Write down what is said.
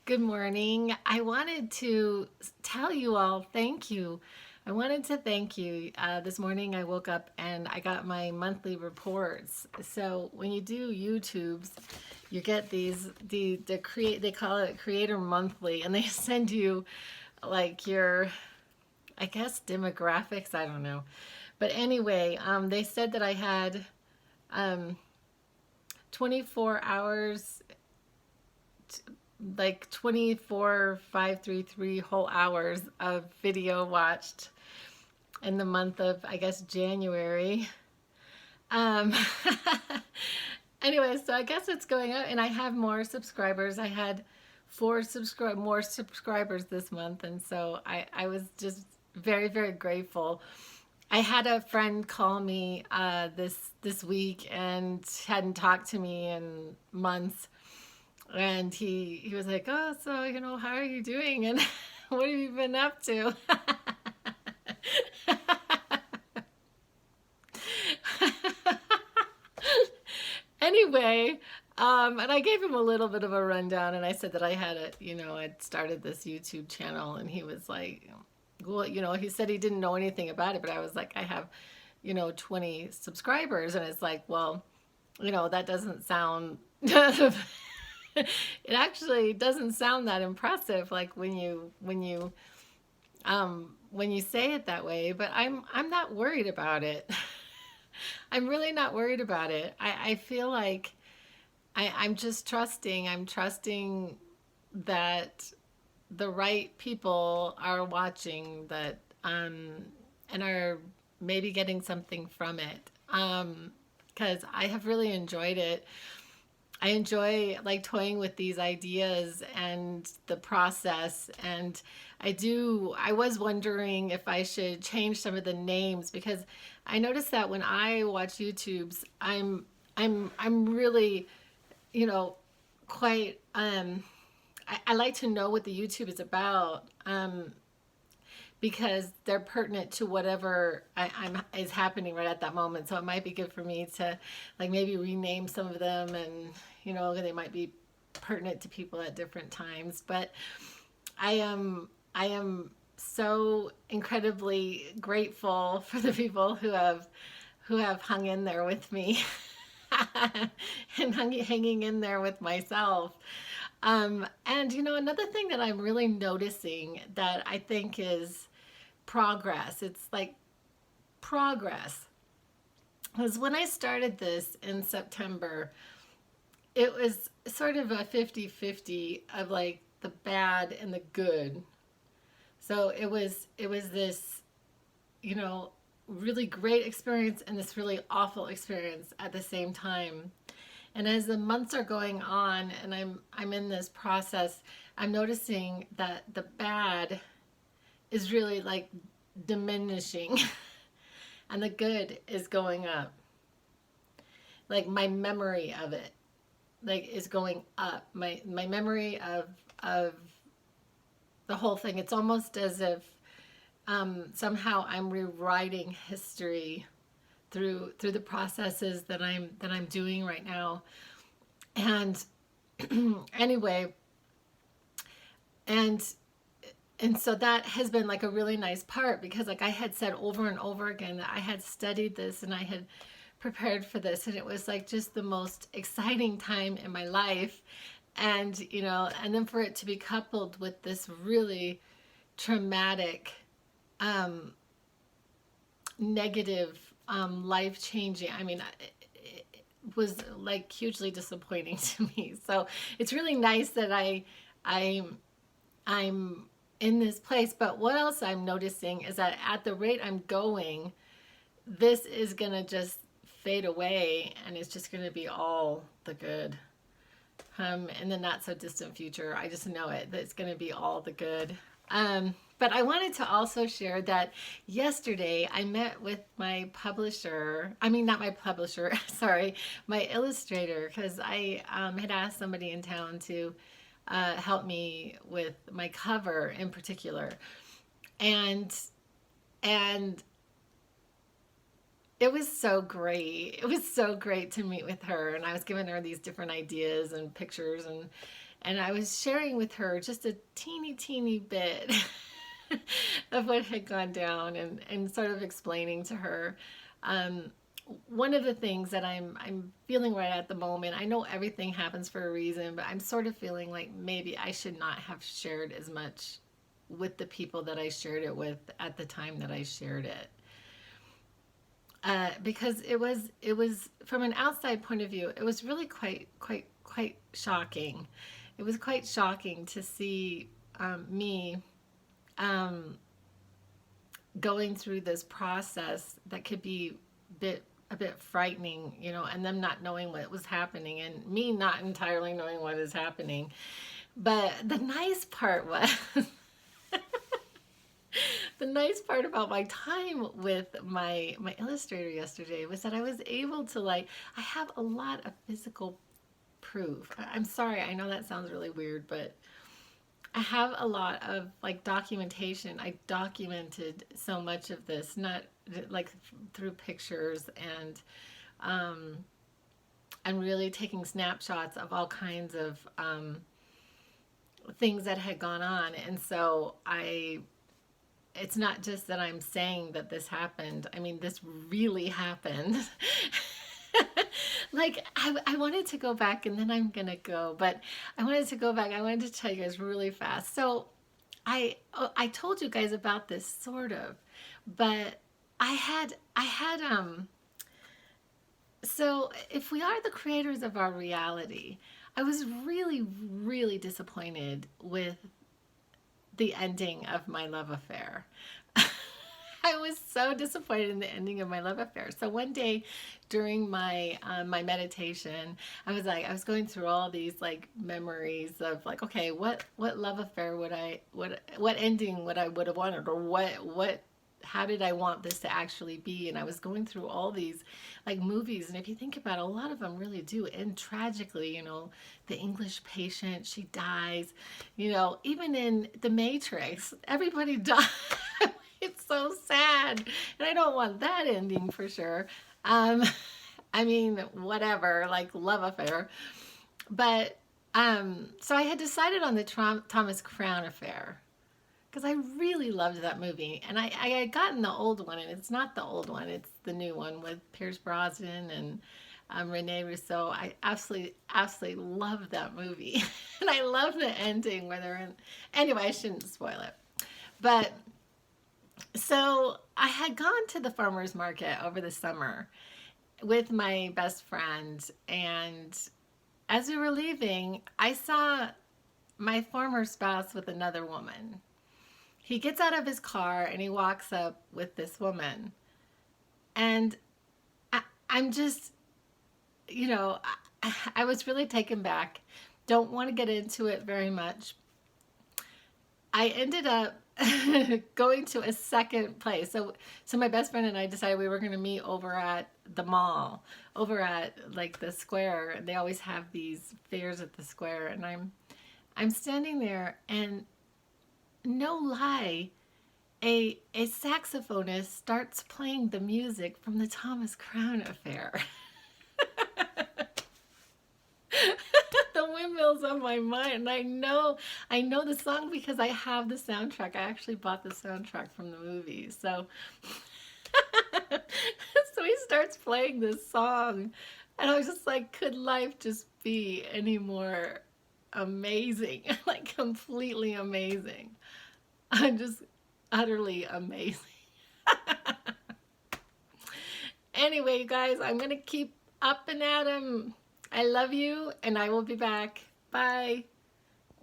Good morning. I wanted to tell you all thank you. I wanted to thank you. This morning I woke up and I got my monthly reports. So when you do YouTubes, you get the create they call it Creator Monthly, and they send you like your, I guess, demographics. I don't know, but anyway, they said that I had um, 24 hours, like 24,533 whole hours of video watched in the month of, I guess, January. Um, anyway, so I guess it's going up, and I have more subscribers. I had more subscribers this month, and so I was just very, very grateful. I had a friend call me this week and hadn't talked to me in months, and he was like, "Oh, so how are you doing, and what have you been up to?" Anyway, and I gave him a little bit of a rundown, and I said that I had I'd started this YouTube channel, and he was like, well, he said he didn't know anything about it, but I was like, I have, 20 subscribers, and it's like, well, that doesn't sound, it actually doesn't sound that impressive, like when you say it that way, but I'm not worried about it. I'm really not worried about it. I feel like I'm just trusting. I'm trusting that the right people are watching that and are maybe getting something from it. Because I have really enjoyed it. I enjoy like toying with these ideas and the process, and I was wondering if I should change some of the names, because I noticed that when I watch YouTubes, I'm really, you know, quite I like to know what the YouTube is about, because they're pertinent to whatever I'm is happening right at that moment. So it might be good for me to like maybe rename some of them, and they might be pertinent to people at different times. But I am so incredibly grateful for the people who have hung in there with me and hanging in there with myself. And another thing that I'm really noticing that I think is progress. It's like progress. Because when I started this in September, it was sort of a 50-50 of like the bad and the good. So it was this, you know, really great experience and this really awful experience at the same time. And as the months are going on and I'm in this process, I'm noticing that the bad is really like diminishing and the good is going up. Like my memory of it like is going up. My memory of the whole thing. It's almost as if somehow I'm rewriting history through the processes that I'm doing right now. And anyway, and and so that has been like a really nice part, because like I had said over and over again that I had studied this and I had prepared for this, and it was like just the most exciting time in my life. And and then for it to be coupled with this really traumatic, um negative, life changing, I mean, it was like hugely disappointing to me. So it's really nice that I'm in this place. But what else I'm noticing is that at the rate I'm going, this is gonna just fade away, and it's just gonna be all the good. In the not so distant future, I just know it, that it's gonna be all the good. But I wanted to also share that yesterday I met with my publisher. I mean, not my publisher, sorry, my illustrator, because I had asked somebody in town to help me with my cover in particular. And and It was so great. It was so great to meet with her, and I was giving her these different ideas and pictures, and I was sharing with her just a teeny bit of what had gone down, and sort of explaining to her. Um, One of the things that I'm feeling right at the moment, I know everything happens for a reason, but I'm sort of feeling like maybe I should not have shared as much with the people that I shared it with at the time that I shared it. Because it was from an outside point of view, it was really quite shocking. It was quite shocking to see me um, going through this process that could be a bit frightening, you know, and them not knowing what was happening, and me not entirely knowing what is happening. But the nice part was the nice part about my time with my illustrator yesterday was that I was able to, like, I have a lot of physical proof. I'm sorry, I know that sounds really weird, but I have a lot of, like, documentation. I documented so much of this, not like through pictures, um and really taking snapshots of all kinds of things that had gone on. And so I it's not just that I'm saying that this happened. I mean, this really happened. Like, I wanted to go back, and then I'm gonna go, but I wanted to go back. I wanted to tell you guys really fast. So I told you guys about this sort of, but I had so if we are the creators of our reality, I was really disappointed with the ending of my love affair. I was so disappointed in the ending of my love affair. So one day during my meditation, I was going through all these, like, memories of, like, okay, what love affair would I what ending would have wanted, or what how did I want this to actually be? And I was going through all these, like, movies, and if you think about it, a lot of them really do end tragically. You know, The English Patient, she dies. You know, even in The Matrix, everybody dies. It's so sad, and I don't want that ending for sure. Um, I mean, whatever, like, love affair. But so I had decided on the Thomas Crown Affair because I really loved that movie, and I had gotten the old one, and it's not the old one; it's the new one with Pierce Brosnan and Rene Russo. I absolutely love that movie, and I love the ending where they're in. Anyway, I shouldn't spoil it, but so I had gone to the farmers market over the summer with my best friend, and as we were leaving, I saw my former spouse with another woman. He gets out of his car and he walks up with this woman. And I'm just, you know, I was really taken back. Don't want to get into it very much. I ended up going to a second place. So my best friend and I decided we were going to meet over at the mall, over at, like, the square. They always have these fairs at the square, and I'm standing there, and no lie, a saxophonist starts playing the music from the Thomas Crown Affair. The windmills on my mind. I know the song because I have the soundtrack. I actually bought the soundtrack from the movie. So so he starts playing this song, and I was just like, could life just be any more amazing? Like, completely amazing. I'm just utterly amazing. Anyway, you guys, I'm gonna keep up and at 'em. I love you, and I will be back. Bye.